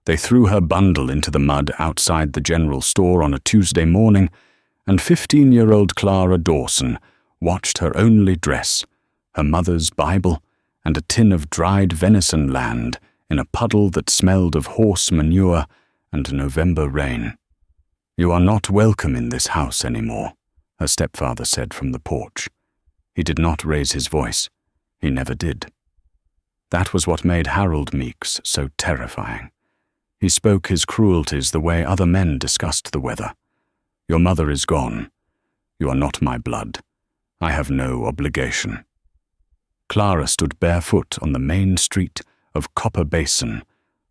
They threw her bundle into the mud outside the general store on a Tuesday morning, and 15-year-old Clara Dawson watched her only dress, her mother's Bible, and a tin of dried venison land in a puddle that smelled of horse manure and November rain. "You are not welcome in this house anymore," her stepfather said from the porch. He did not raise his voice. He never did. That was what made Harold Meeks so terrifying. He spoke his cruelties the way other men discussed the weather. "Your mother is gone. You are not my blood. I have no obligation." Clara stood barefoot on the main street of Copper Basin,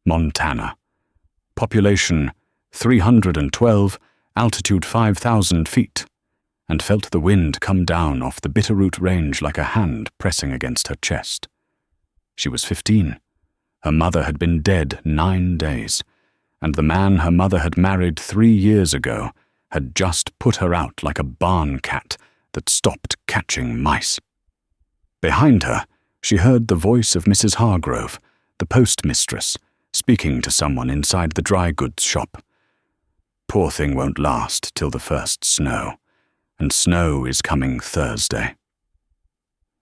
Montana. Population 312, altitude 5,000 feet, and felt the wind come down off the Bitterroot Range like a hand pressing against her chest. She was 15. Her mother had been dead 9 days, and the man her mother had married 3 years ago had just put her out like a barn cat that stopped catching mice. Behind her, she heard the voice of Mrs. Hargrove, the postmistress, speaking to someone inside the dry goods shop. "Poor thing won't last till the first snow, and snow is coming Thursday."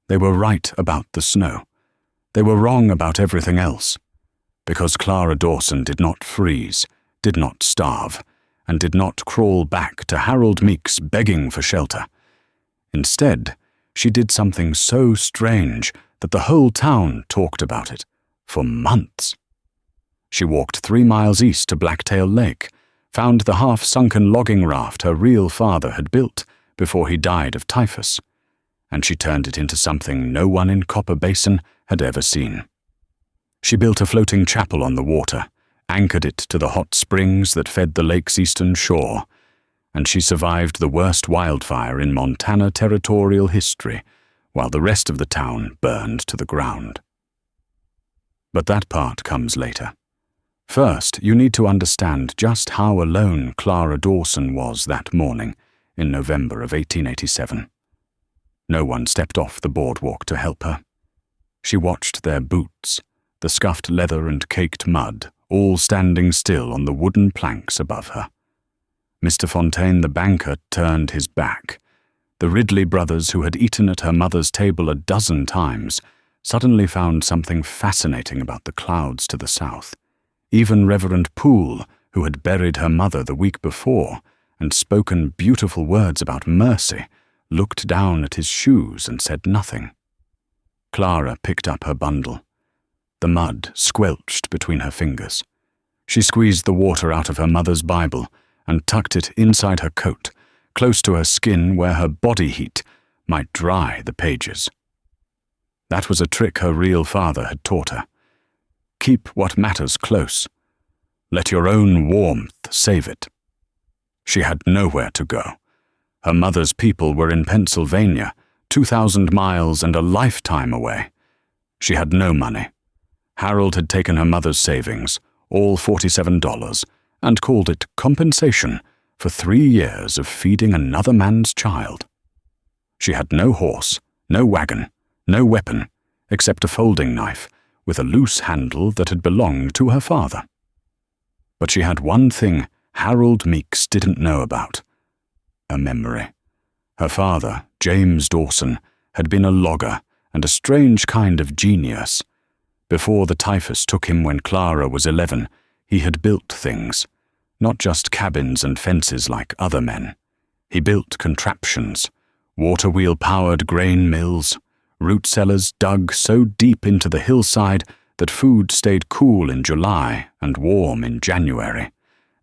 They were right about the snow. They were wrong about everything else, because Clara Dawson did not freeze, did not starve, and did not crawl back to Harold Meeks begging for shelter. Instead, she did something so strange that the whole town talked about it for months. She walked 3 miles east to Blacktail Lake, found the half-sunken logging raft her real father had built before he died of typhus, and she turned it into something no one in Copper Basin had ever seen. She built a floating chapel on the water, anchored it to the hot springs that fed the lake's eastern shore, and she survived the worst wildfire in Montana territorial history, while the rest of the town burned to the ground. But that part comes later. First, you need to understand just how alone Clara Dawson was that morning in November of 1887. No one stepped off the boardwalk to help her. She watched their boots, the scuffed leather and caked mud, all standing still on the wooden planks above her. Mr. Fontaine the banker turned his back. The Ridley brothers, who had eaten at her mother's table a dozen times, suddenly found something fascinating about the clouds to the south. Even Reverend Poole, who had buried her mother the week before and spoken beautiful words about mercy, looked down at his shoes and said nothing. Clara picked up her bundle. The mud squelched between her fingers. She squeezed the water out of her mother's Bible and tucked it inside her coat, close to her skin where her body heat might dry the pages. That was a trick her real father had taught her. Keep what matters close. Let your own warmth save it. She had nowhere to go. Her mother's people were in Pennsylvania, 2,000 miles and a lifetime away. She had no money. Harold had taken her mother's savings, all $47, and called it compensation for 3 years of feeding another man's child. She had no horse, no wagon, no weapon, except a folding knife with a loose handle that had belonged to her father. But she had one thing Harold Meeks didn't know about: a memory. Her father, James Dawson, had been a logger and a strange kind of genius. Before the typhus took him when Clara was 11, he had built things, not just cabins and fences like other men. He built contraptions, water-wheel-powered grain mills, root cellars dug so deep into the hillside that food stayed cool in July and warm in January.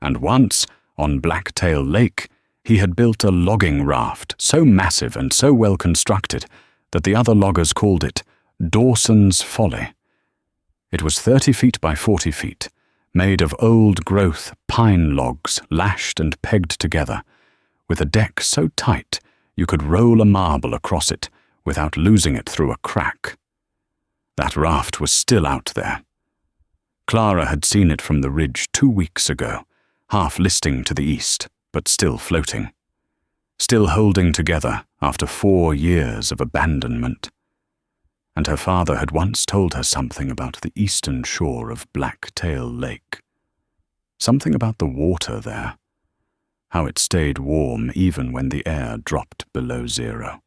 And once, on Blacktail Lake, he had built a logging raft so massive and so well constructed that the other loggers called it Dawson's Folly. It was 30 feet by 40 feet, made of old-growth pine logs lashed and pegged together, with a deck so tight you could roll a marble across it without losing it through a crack. That raft was still out there. Clara had seen it from the ridge 2 weeks ago, half listing to the east, but still floating. Still holding together after 4 years of abandonment. And her father had once told her something about the eastern shore of Blacktail Lake. Something about the water there. How it stayed warm even when the air dropped below zero.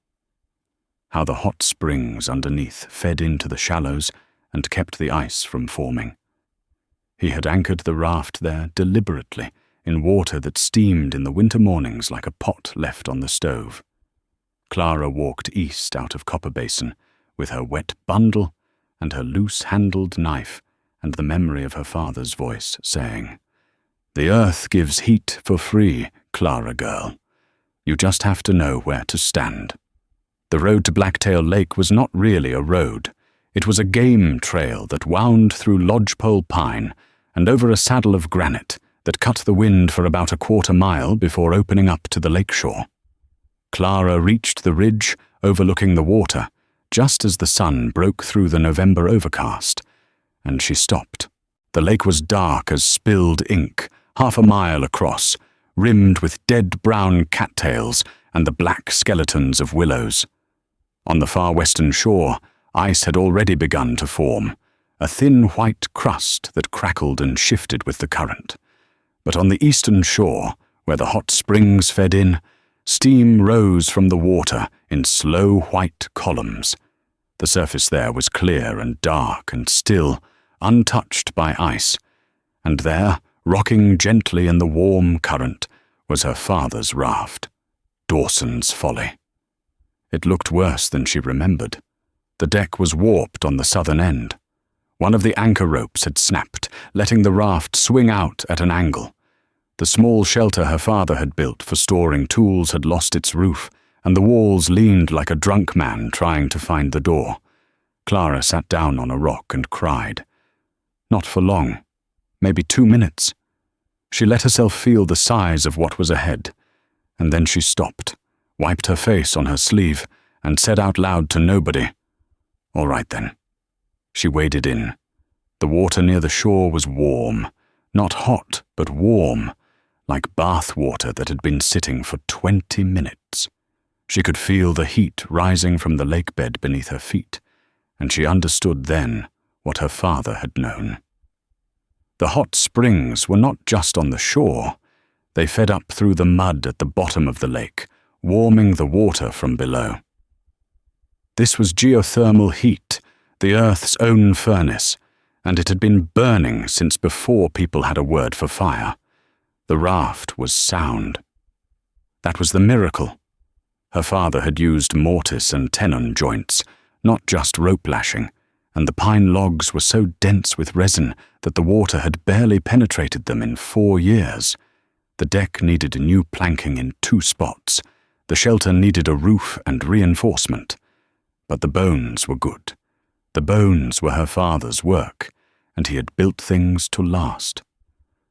How the hot springs underneath fed into the shallows and kept the ice from forming. He had anchored the raft there deliberately, in water that steamed in the winter mornings like a pot left on the stove. Clara walked east out of Copper Basin with her wet bundle and her loose-handled knife and the memory of her father's voice saying, "The earth gives heat for free, Clara girl. You just have to know where to stand." The road to Blacktail Lake was not really a road. It was a game trail that wound through lodgepole pine and over a saddle of granite that cut the wind for about a quarter mile before opening up to the lakeshore. Clara reached the ridge overlooking the water just as the sun broke through the November overcast, and she stopped. The lake was dark as spilled ink, half a mile across, rimmed with dead brown cattails and the black skeletons of willows. On the far western shore, ice had already begun to form, a thin white crust that crackled and shifted with the current. But on the eastern shore, where the hot springs fed in, steam rose from the water in slow white columns. The surface there was clear and dark and still, untouched by ice, and there, rocking gently in the warm current, was her father's raft, Dawson's Folly. It looked worse than she remembered. The deck was warped on the southern end. One of the anchor ropes had snapped, letting the raft swing out at an angle. The small shelter her father had built for storing tools had lost its roof, and the walls leaned like a drunk man trying to find the door. Clara sat down on a rock and cried. Not for long, maybe 2 minutes. She let herself feel the size of what was ahead, and then she stopped, wiped her face on her sleeve, and said out loud to nobody, "All right then." She waded in. The water near the shore was warm, not hot, but warm, like bath water that had been sitting for 20 minutes. She could feel the heat rising from the lake bed beneath her feet, and she understood then what her father had known. The hot springs were not just on the shore. They fed up through the mud at the bottom of the lake, warming the water from below. This was geothermal heat, the Earth's own furnace, and it had been burning since before people had a word for fire. The raft was sound. That was the miracle. Her father had used mortise and tenon joints, not just rope lashing, and the pine logs were so dense with resin that the water had barely penetrated them in 4 years. The deck needed new planking in 2 spots. The shelter needed a roof and reinforcement. But the bones were good. The bones were her father's work, and he had built things to last.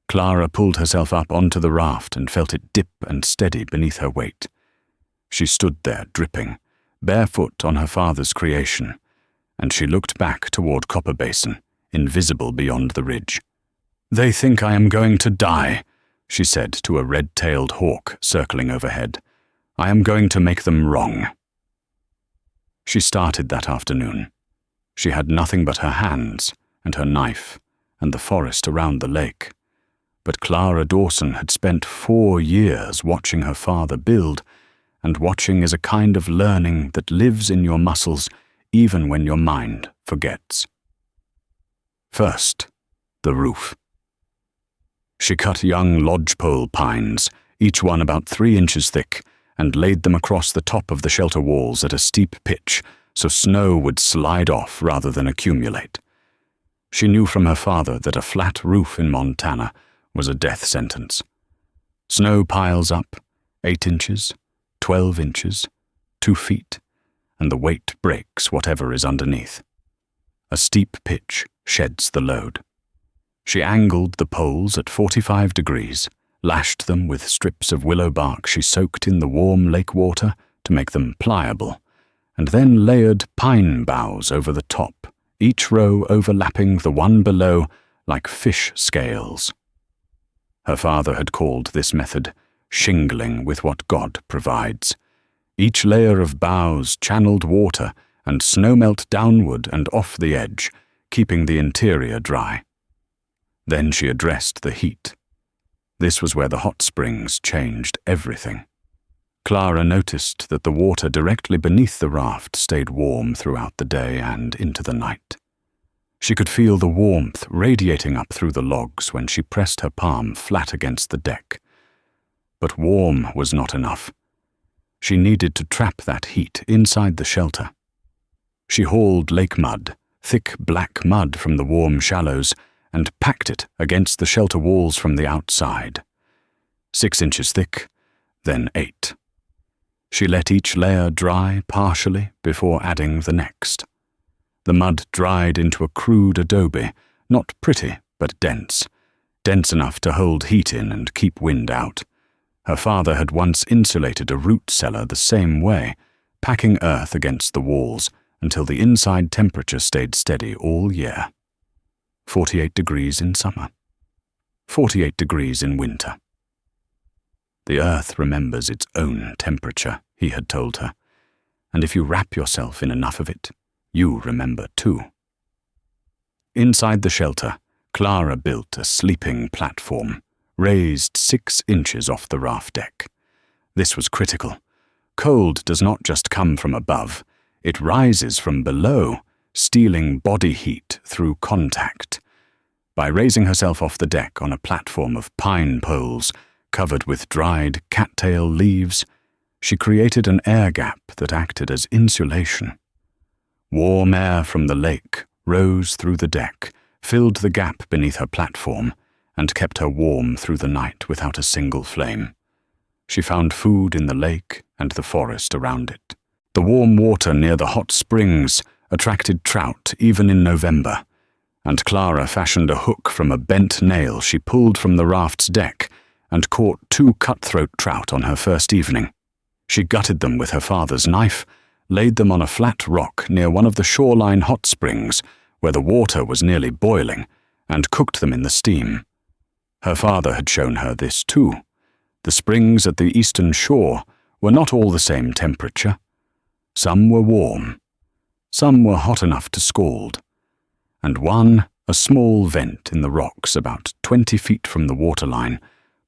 Clara pulled herself up onto the raft and felt it dip and steady beneath her weight. She stood there dripping, barefoot on her father's creation, and she looked back toward Copper Basin, invisible beyond the ridge. "They think I am going to die," she said to a red-tailed hawk circling overhead. "I am going to make them wrong." She started that afternoon. She had nothing but her hands and her knife and the forest around the lake. But Clara Dawson had spent 4 years watching her father build, and watching is a kind of learning that lives in your muscles even when your mind forgets. First, the roof. She cut young lodgepole pines, each one about 3 inches thick, and laid them across the top of the shelter walls at a steep pitch so snow would slide off rather than accumulate. She knew from her father that a flat roof in Montana was a death sentence. Snow piles up, 8 inches, 12 inches, 2 feet, and the weight breaks whatever is underneath. A steep pitch sheds the load. She angled the poles at 45 degrees, lashed them with strips of willow bark she soaked in the warm lake water to make them pliable, and then layered pine boughs over the top, each row overlapping the one below like fish scales. Her father had called this method shingling with what God provides. Each layer of boughs channeled water and snowmelt downward and off the edge, keeping the interior dry. Then she addressed the heat. This was where the hot springs changed everything. Clara noticed that the water directly beneath the raft stayed warm throughout the day and into the night. She could feel the warmth radiating up through the logs when she pressed her palm flat against the deck. But warm was not enough. She needed to trap that heat inside the shelter. She hauled lake mud, thick black mud from the warm shallows, and packed it against the shelter walls from the outside. 6 inches thick, then 8. She let each layer dry partially before adding the next. The mud dried into a crude adobe, not pretty, but dense enough to hold heat in and keep wind out. Her father had once insulated a root cellar the same way, packing earth against the walls until the inside temperature stayed steady all year. 48 degrees in summer, 48 degrees in winter. The earth remembers its own temperature, he had told her, and if you wrap yourself in enough of it, you remember too. Inside the shelter, Clara built a sleeping platform, raised 6 inches off the raft deck. This was critical. Cold does not just come from above, it rises from below, stealing body heat through contact. By raising herself off the deck on a platform of pine poles covered with dried cattail leaves, she created an air gap that acted as insulation. Warm air from the lake rose through the deck, filled the gap beneath her platform, and kept her warm through the night without a single flame. She found food in the lake and the forest around it. The warm water near the hot springs attracted trout even in November, and Clara fashioned a hook from a bent nail she pulled from the raft's deck and caught 2 cutthroat trout on her first evening. She gutted them with her father's knife, laid them on a flat rock near one of the shoreline hot springs where the water was nearly boiling, and cooked them in the steam. Her father had shown her this too. The springs at the eastern shore were not all the same temperature. Some were warm, some were hot enough to scald, and one, a small vent in the rocks about 20 feet from the waterline,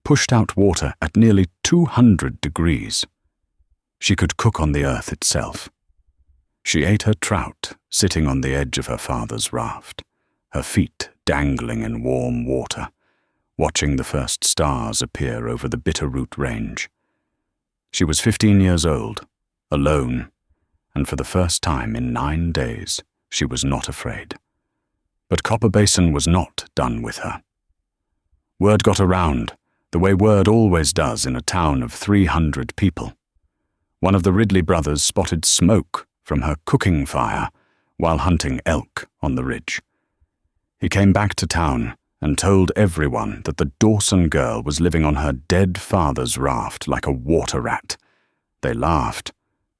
pushed out water at nearly 200 degrees. She could cook on the earth itself. She ate her trout sitting on the edge of her father's raft, her feet dangling in warm water, watching the first stars appear over the Bitterroot Range. She was 15 years old, alone, and for the first time in 9 days, she was not afraid. But Copper Basin was not done with her. Word got around, the way word always does in a town of 300 people. One of the Ridley brothers spotted smoke from her cooking fire while hunting elk on the ridge. He came back to town and told everyone that the Dawson girl was living on her dead father's raft like a water rat. They laughed.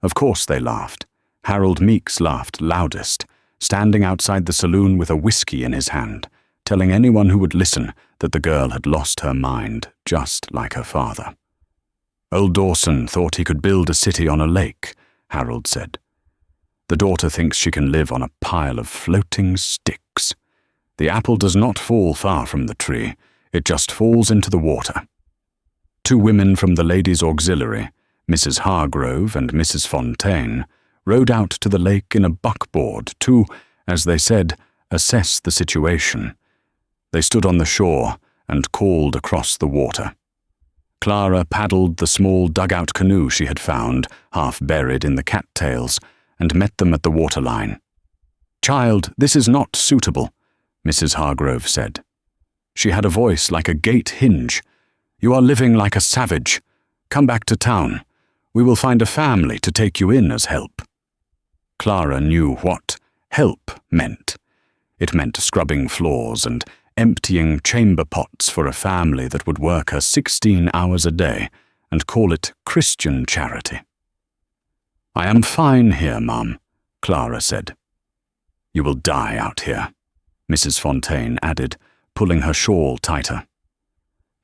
Of course they laughed. Harold Meeks laughed loudest, standing outside the saloon with a whiskey in his hand, telling anyone who would listen that the girl had lost her mind, just like her father. Old Dawson thought he could build a city on a lake, Harold said. The daughter thinks she can live on a pile of floating sticks. The apple does not fall far from the tree, it just falls into the water. 2 women from the Ladies' Auxiliary, Mrs. Hargrove and Mrs. Fontaine, rowed out to the lake in a buckboard to, as they said, assess the situation. They stood on the shore and called across the water. Clara paddled the small dugout canoe she had found, half buried in the cattails, and met them at the waterline. "Child, this is not suitable," Mrs. Hargrove said. She had a voice like a gate hinge. "You are living like a savage. Come back to town. We will find a family to take you in as help." Clara knew what help meant. It meant scrubbing floors and emptying chamber pots for a family that would work her 16 hours a day and call it Christian charity. "I am fine here, Mum," Clara said. "You will die out here," Mrs. Fontaine added, pulling her shawl tighter.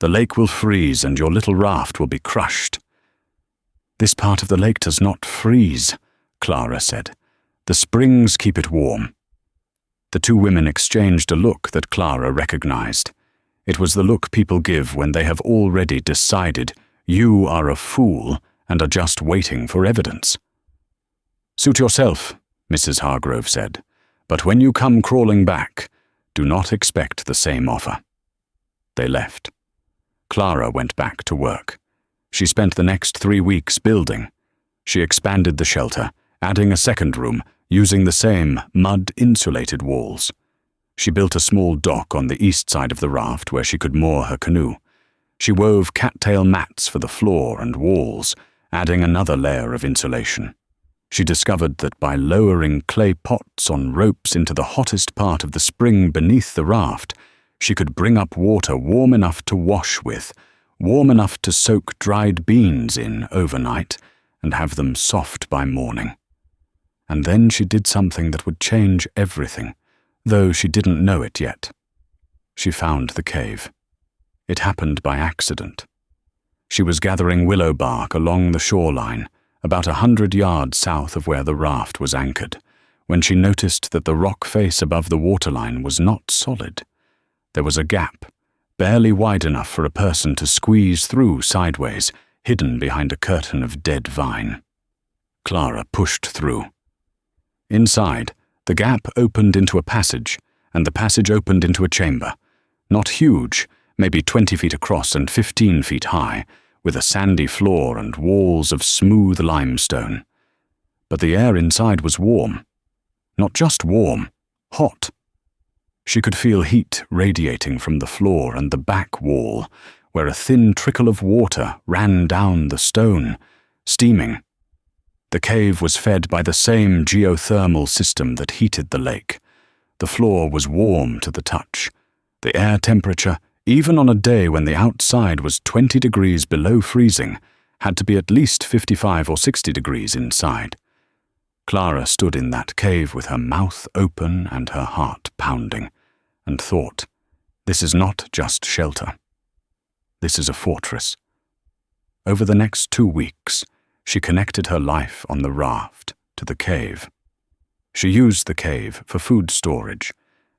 "The lake will freeze and your little raft will be crushed." "This part of the lake does not freeze," Clara said. "The springs keep it warm." The 2 women exchanged a look that Clara recognized. It was the look people give when they have already decided you are a fool and are just waiting for evidence. "Suit yourself," Mrs. Hargrove said, "but when you come crawling back, do not expect the same offer." They left. Clara went back to work. She spent the next 3 weeks building. She expanded the shelter, adding a second room, using the same mud-insulated walls. She built a small dock on the east side of the raft where she could moor her canoe. She wove cattail mats for the floor and walls, adding another layer of insulation. She discovered that by lowering clay pots on ropes into the hottest part of the spring beneath the raft, she could bring up water warm enough to wash with, warm enough to soak dried beans in overnight, and have them soft by morning. And then she did something that would change everything, though she didn't know it yet. She found the cave. It happened by accident. She was gathering willow bark along the shoreline, about 100 yards south of where the raft was anchored, when she noticed that the rock face above the waterline was not solid. There was a gap, barely wide enough for a person to squeeze through sideways, hidden behind a curtain of dead vine. Clara pushed through. Inside, the gap opened into a passage, and the passage opened into a chamber. Not huge, maybe 20 feet across and 15 feet high, with a sandy floor and walls of smooth limestone. But the air inside was warm. Not just warm, hot. She could feel heat radiating from the floor and the back wall, where a thin trickle of water ran down the stone, steaming. The cave was fed by the same geothermal system that heated the lake. The floor was warm to the touch. The air temperature, even on a day when the outside was 20 degrees below freezing, had to be at least 55 or 60 degrees inside. Clara stood in that cave with her mouth open and her heart pounding, and thought, this is not just shelter. This is a fortress. Over the next 2 weeks, she connected her life on the raft to the cave. She used the cave for food storage,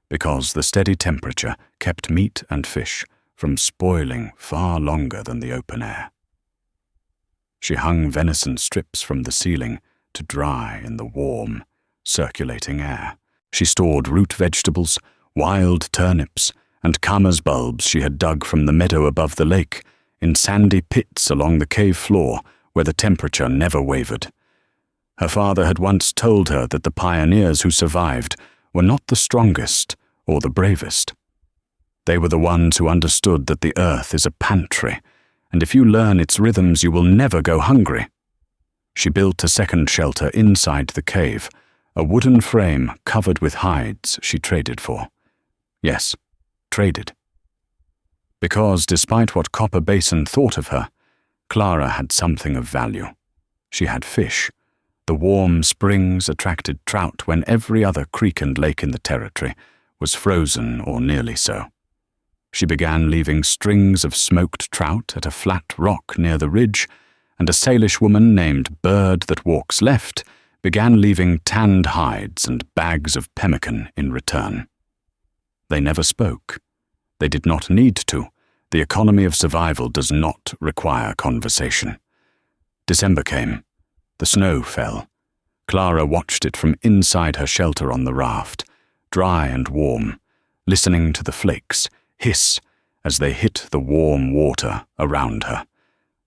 because the steady temperature kept meat and fish from spoiling far longer than the open air. She hung venison strips from the ceiling to dry in the warm, circulating air. She stored root vegetables, wild turnips, and camas bulbs she had dug from the meadow above the lake in sandy pits along the cave floor where the temperature never wavered. Her father had once told her that the pioneers who survived were not the strongest or the bravest. They were the ones who understood that the earth is a pantry, and if you learn its rhythms you will never go hungry. She built a second shelter inside the cave, a wooden frame covered with hides she traded for. Yes, traded. Because despite what Copper Basin thought of her, Clara had something of value. She had fish. The warm springs attracted trout when every other creek and lake in the territory was frozen or nearly so. She began leaving strings of smoked trout at a flat rock near the ridge, and a Salish woman named Bird That Walks Left began leaving tanned hides and bags of pemmican in return. They never spoke. They did not need to. The economy of survival does not require conversation. December came. The snow fell. Clara watched it from inside her shelter on the raft, dry and warm, listening to the flakes hiss as they hit the warm water around her.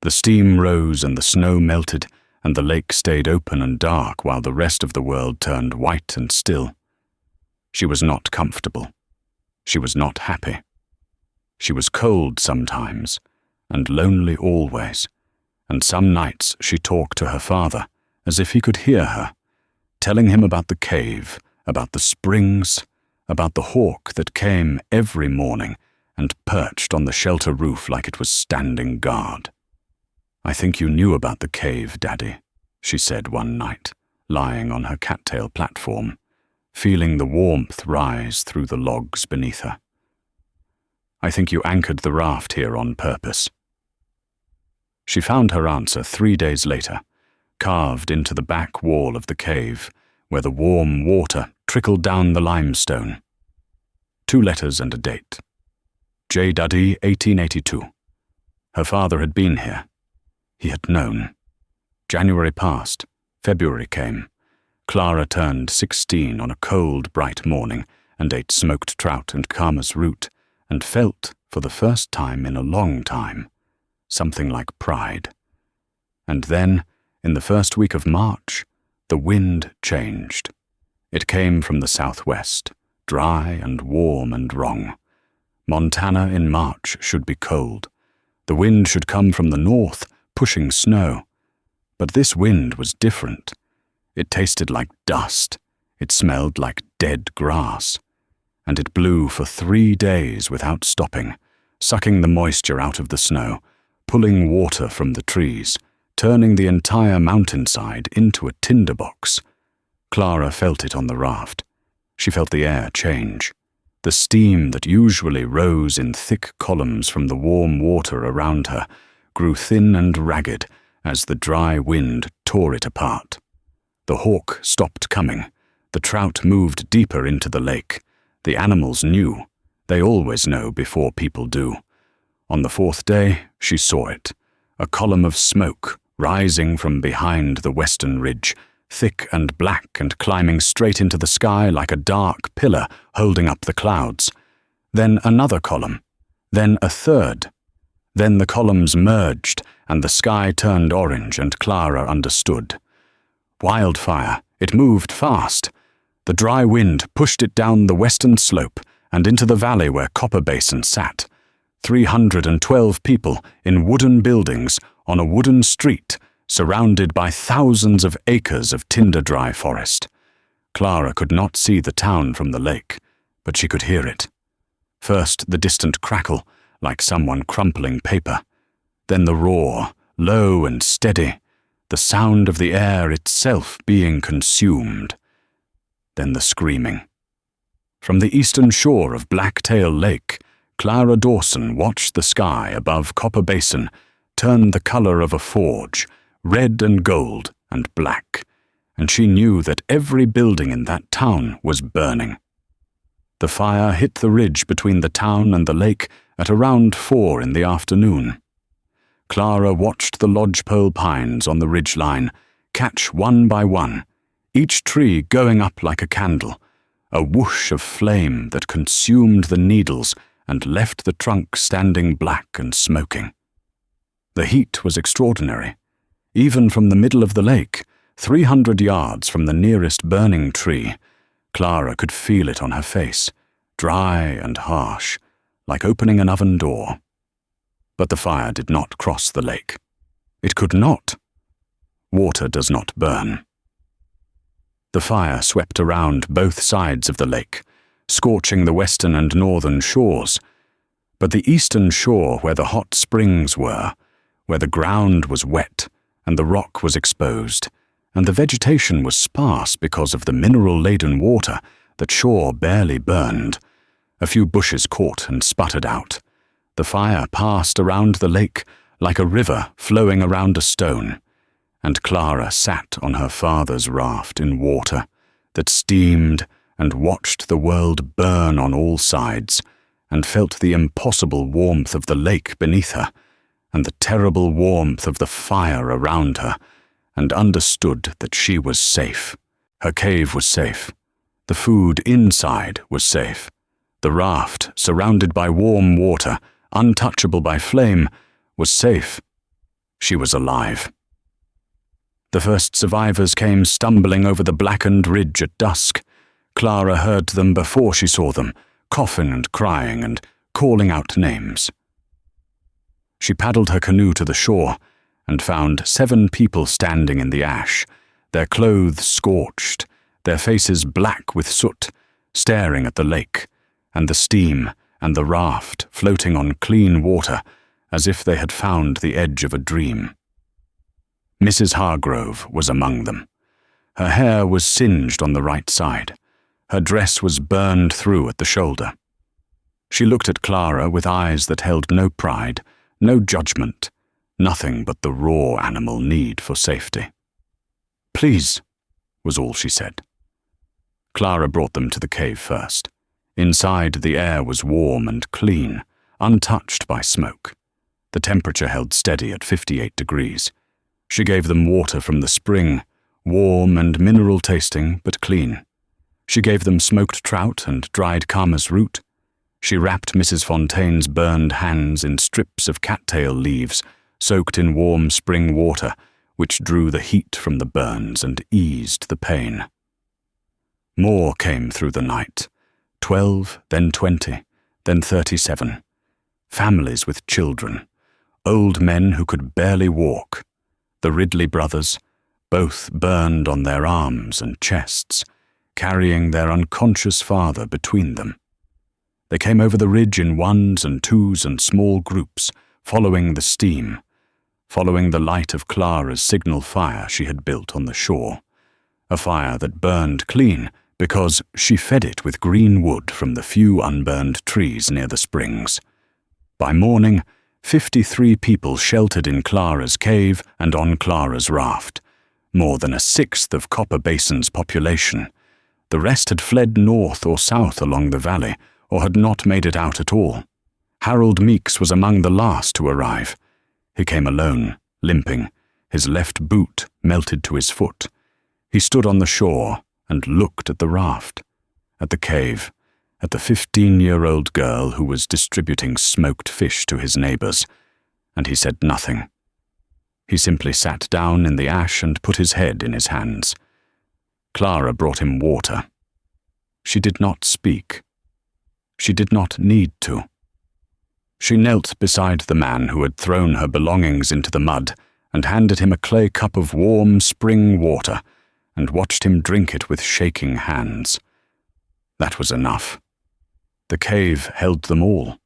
The steam rose and the snow melted, and the lake stayed open and dark while the rest of the world turned white and still. She was not comfortable. She was not happy. She was cold sometimes, and lonely always, and some nights she talked to her father as if he could hear her, telling him about the cave, about the springs, about the hawk that came every morning and perched on the shelter roof like it was standing guard. "I think you knew about the cave, Daddy," she said one night, lying on her cattail platform, feeling the warmth rise through the logs beneath her. "I think you anchored the raft here on purpose." She found her answer 3 days later, carved into the back wall of the cave, where the warm water trickled down the limestone. 2 letters and a date. J. Duddy, 1882. Her father had been here. He had known. January passed. February came. Clara turned 16 on a cold, bright morning and ate smoked trout and camas root and felt, for the first time in a long time, something like pride. And then, in the first week of March, the wind changed. It came from the southwest, dry and warm and wrong. Montana in March should be cold. The wind should come from the north, pushing snow. But this wind was different. It tasted like dust. It smelled like dead grass. And it blew for 3 days without stopping, sucking the moisture out of the snow, pulling water from the trees, turning the entire mountainside into a tinderbox. Clara felt it on the raft. She felt the air change. The steam that usually rose in thick columns from the warm water around her grew thin and ragged as the dry wind tore it apart. The hawk stopped coming. The trout moved deeper into the lake. The animals knew. They always know before people do. On the 4th day, she saw it. A column of smoke rising from behind the western ridge, thick and black and climbing straight into the sky like a dark pillar holding up the clouds. Then another column. Then a third. Then the columns merged and the sky turned orange and Clara understood. Wildfire. It moved fast. The dry wind pushed it down the western slope and into the valley where Copper Basin sat. 312 people in wooden buildings on a wooden street, surrounded by thousands of acres of tinder-dry forest. Clara could not see the town from the lake, but she could hear it. First the distant crackle, like someone crumpling paper. Then the roar, low and steady, the sound of the air itself being consumed. Then the screaming. From the eastern shore of Blacktail Lake, Clara Dawson watched the sky above Copper Basin turn the color of a forge, red and gold and black, and she knew that every building in that town was burning. The fire hit the ridge between the town and the lake at around 4 in the afternoon. Clara watched the lodgepole pines on the ridgeline catch one by one, each tree going up like a candle, a whoosh of flame that consumed the needles and left the trunk standing black and smoking. The heat was extraordinary. Even from the middle of the lake, 300 yards from the nearest burning tree, Clara could feel it on her face, dry and harsh, like opening an oven door. But the fire did not cross the lake. It could not. Water does not burn. The fire swept around both sides of the lake, scorching the western and northern shores. But the eastern shore, where the hot springs were, where the ground was wet and the rock was exposed, and the vegetation was sparse because of the mineral-laden water that shore barely burned, a few bushes caught and sputtered out. The fire passed around the lake like a river flowing around a stone, and Clara sat on her father's raft in water that steamed and watched the world burn on all sides, and felt the impossible warmth of the lake beneath her, and the terrible warmth of the fire around her, and understood that she was safe. Her cave was safe. The food inside was safe. The raft, surrounded by warm water, untouchable by flame, was safe. She was alive. The first survivors came stumbling over the blackened ridge at dusk. Clara heard them before she saw them, coughing and crying and calling out names. She paddled her canoe to the shore and found 7 people standing in the ash, their clothes scorched, their faces black with soot, staring at the lake, and the steam and the raft floating on clean water as if they had found the edge of a dream. Mrs. Hargrove was among them. Her hair was singed on the right side. Her dress was burned through at the shoulder. She looked at Clara with eyes that held no pride, no judgment, nothing but the raw animal need for safety. "Please," was all she said. Clara brought them to the cave first. Inside, the air was warm and clean, untouched by smoke. The temperature held steady at 58 degrees. She gave them water from the spring, warm and mineral-tasting but clean. She gave them smoked trout and dried camas root. She wrapped Mrs. Fontaine's burned hands in strips of cattail leaves soaked in warm spring water, which drew the heat from the burns and eased the pain. More came through the night, 12, then 20, then 37. Families with children, old men who could barely walk. The Ridley brothers, both burned on their arms and chests, carrying their unconscious father between them. They came over the ridge in ones and twos and small groups, following the steam, following the light of Clara's signal fire she had built on the shore, a fire that burned clean because she fed it with green wood from the few unburned trees near the springs. By morning, 53 people sheltered in Clara's cave and on Clara's raft, more than a sixth of Copper Basin's population. The rest had fled north or south along the valley, or had not made it out at all. Harold Meeks was among the last to arrive. He came alone, limping, his left boot melted to his foot. He stood on the shore and looked at the raft, at the cave, at the 15-year-old girl who was distributing smoked fish to his neighbors, and he said nothing. He simply sat down in the ash and put his head in his hands. Clara brought him water. She did not speak. She did not need to. She knelt beside the man who had thrown her belongings into the mud and handed him a clay cup of warm spring water and watched him drink it with shaking hands. That was enough. The cave held them all.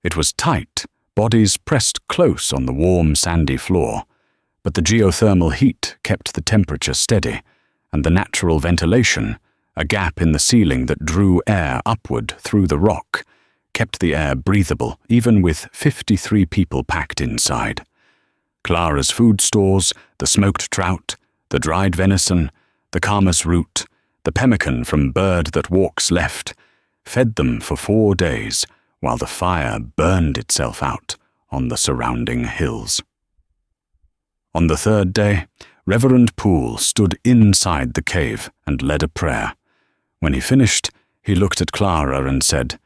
It was tight, bodies pressed close on the warm sandy floor, but the geothermal heat kept the temperature steady, and the natural ventilation, a gap in the ceiling that drew air upward through the rock, kept the air breathable even with 53 people packed inside. Clara's food stores, the smoked trout, the dried venison, the camas root, the pemmican from Bird That Walks Left, fed them for 4 days while the fire burned itself out on the surrounding hills. On the 3rd day, Reverend Poole stood inside the cave and led a prayer. When he finished, he looked at Clara and said,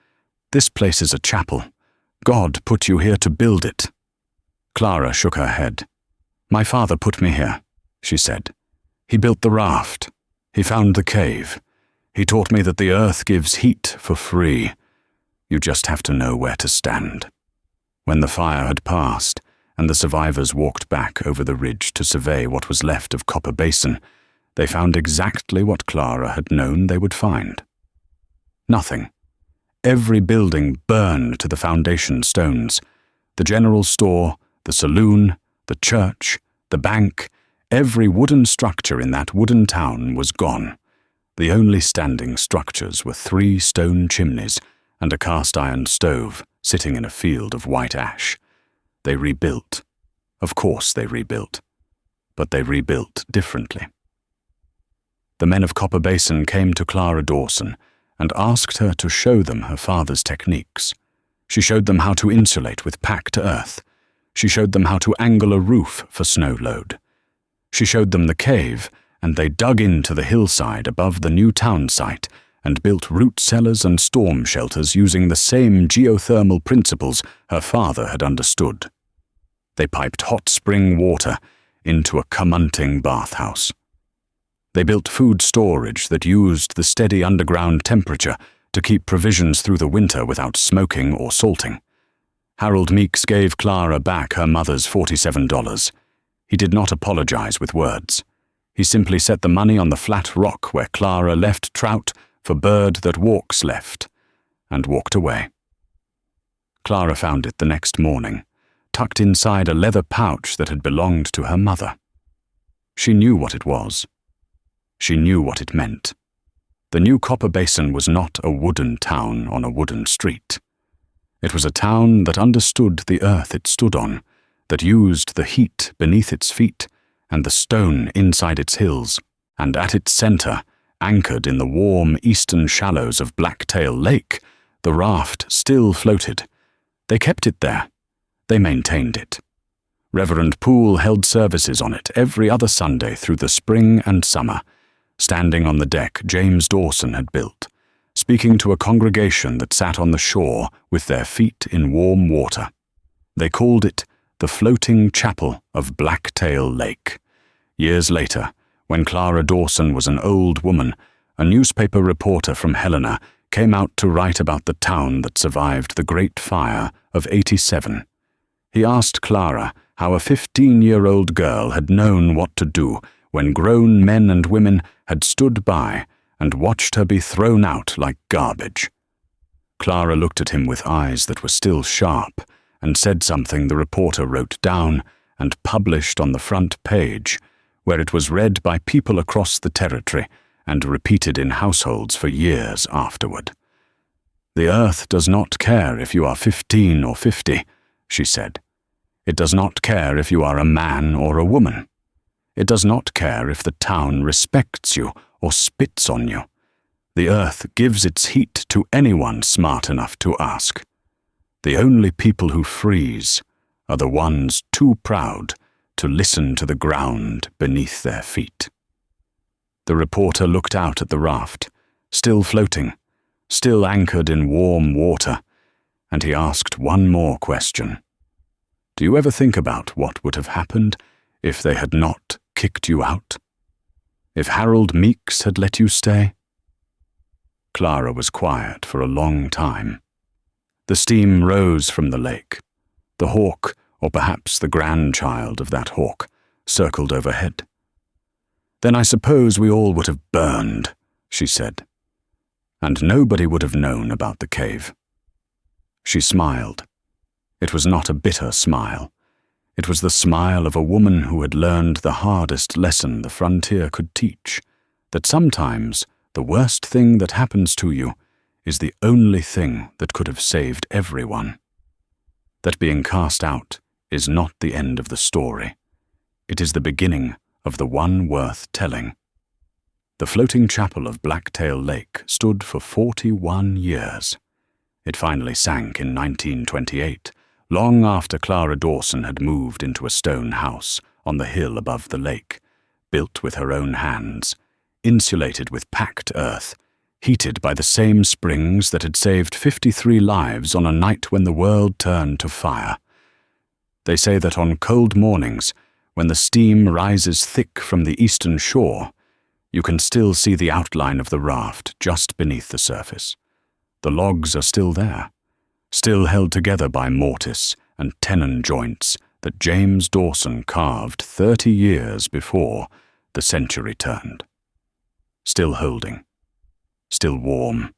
"This place is a chapel. God put you here to build it." Clara shook her head. "My father put me here," she said. "He built the raft. He found the cave. He taught me that the earth gives heat for free. You just have to know where to stand." When the fire had passed, and the survivors walked back over the ridge to survey what was left of Copper Basin, they found exactly what Clara had known they would find. Nothing. Every building burned to the foundation stones. The general store, the saloon, the church, the bank, every wooden structure in that wooden town was gone. The only standing structures were 3 stone chimneys and a cast-iron stove sitting in a field of white ash. They rebuilt. Of course they rebuilt. But they rebuilt differently. The men of Copper Basin came to Clara Dawson and asked her to show them her father's techniques. She showed them how to insulate with packed earth. She showed them how to angle a roof for snow load. She showed them the cave, and they dug into the hillside above the new town site and built root cellars and storm shelters using the same geothermal principles her father had understood. They piped hot spring water into a commenting bathhouse. They built food storage that used the steady underground temperature to keep provisions through the winter without smoking or salting. Harold Meeks gave Clara back her mother's $47. He did not apologize with words. He simply set the money on the flat rock where Clara left trout for Bird That Walks Left, and walked away. Clara found it the next morning, tucked inside a leather pouch that had belonged to her mother. She knew what it was. She knew what it meant. The new Copper Basin was not a wooden town on a wooden street. It was a town that understood the earth it stood on, that used the heat beneath its feet and the stone inside its hills, and at its center, anchored in the warm eastern shallows of Blacktail Lake, the raft still floated, They kept it there. They maintained it. Reverend Poole held services on it every other Sunday through the spring and summer, standing on the deck James Dawson had built, speaking to a congregation that sat on the shore with their feet in warm water. They called it the Floating Chapel of Blacktail Lake. Years later, when Clara Dawson was an old woman, a newspaper reporter from Helena came out to write about the town that survived the Great Fire of '87. He asked Clara how a 15-year-old girl had known what to do when grown men and women had stood by and watched her be thrown out like garbage. Clara looked at him with eyes that were still sharp and said something the reporter wrote down and published on the front page, where it was read by people across the territory and repeated in households for years afterward. "The earth does not care if you are 15 or 50, she said. It does not care if you are a man or a woman. It does not care if the town respects you or spits on you. The earth gives its heat to anyone smart enough to ask. The only people who freeze are the ones too proud to listen to the ground beneath their feet." The reporter looked out at the raft, still floating, still anchored in warm water, and he asked one more question. "Do you ever think about what would have happened if they had not kicked you out? If Harold Meeks had let you stay?" Clara was quiet for a long time. The steam rose from the lake. The hawk, or perhaps the grandchild of that hawk, circled overhead. "Then I suppose we all would have burned," she said. "And nobody would have known about the cave." She smiled. It was not a bitter smile. It was the smile of a woman who had learned the hardest lesson the frontier could teach, that sometimes the worst thing that happens to you is the only thing that could have saved everyone. That being cast out is not the end of the story. It is the beginning of the one worth telling. The floating chapel of Blacktail Lake stood for 41 years. It finally sank in 1928, long after Clara Dawson had moved into a stone house on the hill above the lake, built with her own hands, insulated with packed earth, heated by the same springs that had saved 53 lives on a night when the world turned to fire. They say that on cold mornings, when the steam rises thick from the eastern shore, you can still see the outline of the raft just beneath the surface. The logs are still there, still held together by mortise and tenon joints that James Dawson carved 30 years before the century turned. Still holding, still warm,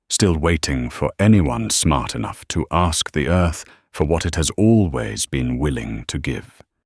still waiting for anyone smart enough to ask the earth for what it has always been willing to give.